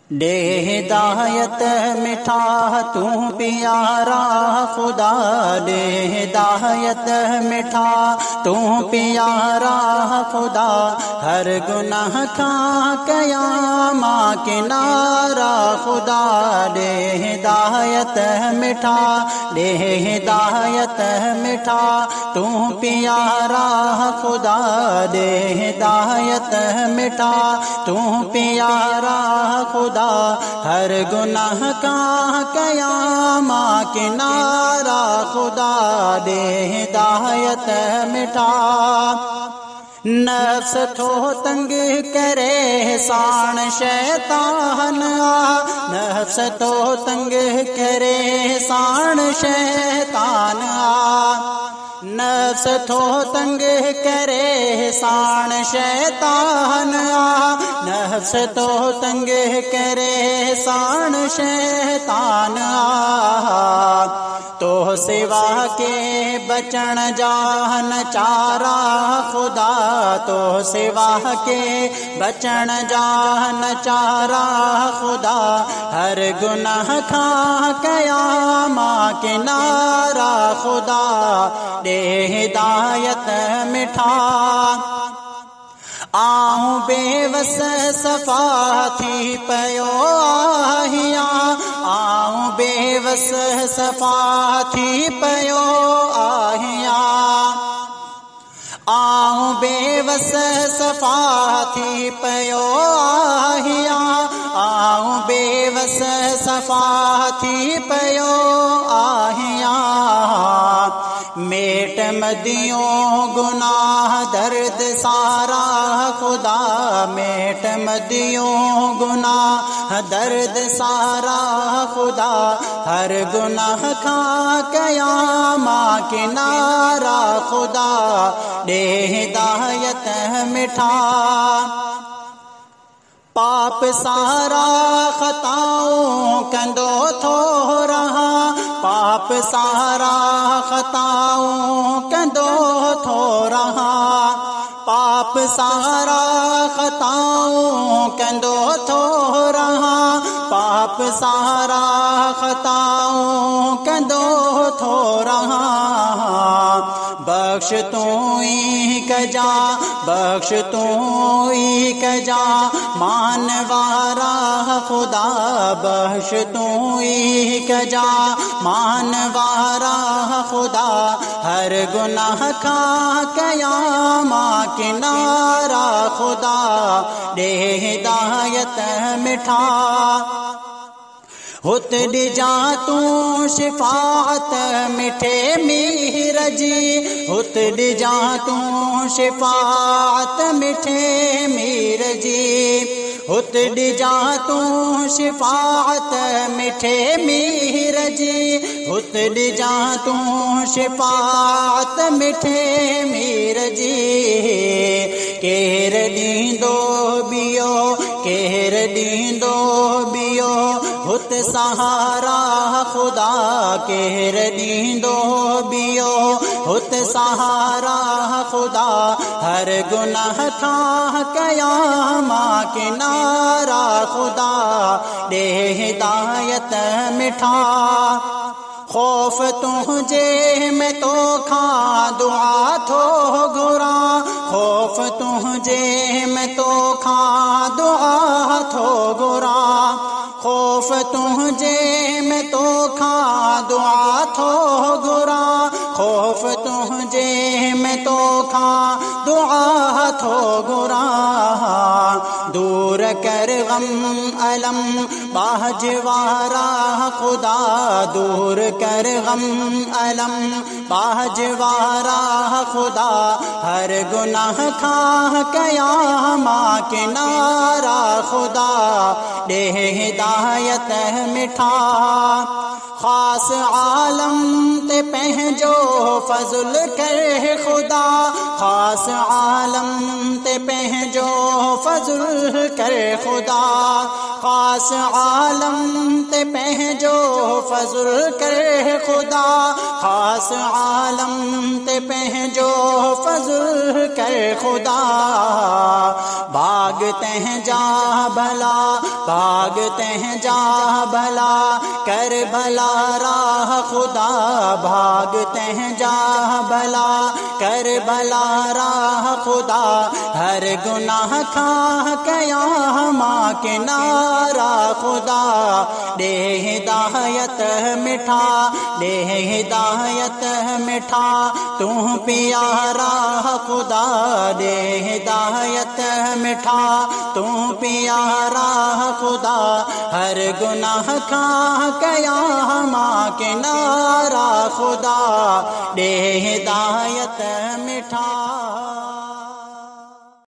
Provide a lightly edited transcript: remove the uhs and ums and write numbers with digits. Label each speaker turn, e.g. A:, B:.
A: दे हिदायत मिठा तू प्यारा खुदा, दे हिदायत मिठा तू प्यारा खुदा, हर गुनाह का कयामा किनारा खुदा। दे हिदायत मिठा, दे हिदायत मिठा तू प्यारा खुदा, दे हिदायत मिठा तू प्यारा खुदा, हर गुनाह का कयामा किनारा खुदा। दे हिदायत मिठा नफ्स थो तंग करे साण शैतान आ, नफ्स तो तंग करे साण शैतान आ, नफ्स थो तंग करे साण शैतान आ, नफ्स तो तंग करे साण शैतान आ। तो सिवा के बचण जान चारा खुदा, तो सिवा के बचण जान चारा खुदा, हर गुनाह का कयामा किनारा खुदा। दे हिदायत मिठा आऊं बेवस सफा थी पयो आहिया, आऊं बेवस सफा थी पयो आहिया, आऊं बेवस सफा थी पयो आहिया, आऊं बेवस सफा थी पयो आहिया। मेट मदियों गुनाह दर्द सारा खुदा, मेट मदियों गुनाह दर्द सारा खुदा, हर गुनाह का कयामा किनारा खुदा। दे हिदायत मिठा पाप सारा खताओं कंदो थो रहा, पाप सारा खताओं कंदो थो रहा, पाप सारा खताओं कंदो थो रहा, पाप सारा खताओं कंदो थो रहा। बख्श तू ही कजा, बख्श तू ही कजा मानवारा खुदा, बख्श तू ही कजा मानवारा खुदा, हर गुनाह का कयामा किनारा खुदा। दे हिदायत मिठा हुत डिजा तू शिफात मिठे मीर जी, हुत डिजा तू शिफात मिठे मीर जी, हुत डिजा तू शिफात मिठे मीर जी, हुत डिजा तू शिफात मिठे मीर जी। केर दींदो बियो, केर दींदो बियो हुत सहारा खुदा, केर दींदो बियो हुत सहारा खुदा, हर गुनाह का कयामा किनारा खुदा। दे हिदायत मिठा खौफ तुझे मैं तो खा दुआ थो घुरा, खौफ तुझे मैं तो खा दुआ थो घुरा, खौफ तुझे मैं तो खा दुआ थो घुरा, खौफ तुझे मैं तो खा दुआ थो घुरा। दूर कर गम अलम बाजवारा खुदा, दूर कर गम अलम बाजवारा खुदा, हर गुनाह का कयामा किनारा खुदा। दे हिदायत मिठा खास आलम ते पहजो फजुल कर खुदा, खास आलम ते पहजो फजुल कर खुदा, खास आलम ते पहजो फजुल कर खुदा, खास आलम ते पहजो फजुल कर खुदा। खुदा, भागते हैं जा भला, भागते हैं जा भला, कर भला राह खुदा, भागते हैं जा भला, कर भला राह खुदा, हर गुनाह खा क़यामा के नारा खुदा, दे हिदायत मिठा, दे हिदायत मिठा, तू प्यारा खुदा, दे हिदायत मिठा, तू प्यारा खुदा, हर गुनाह खा क़यामा के नारा खुदा, दे हिदायत मिठा।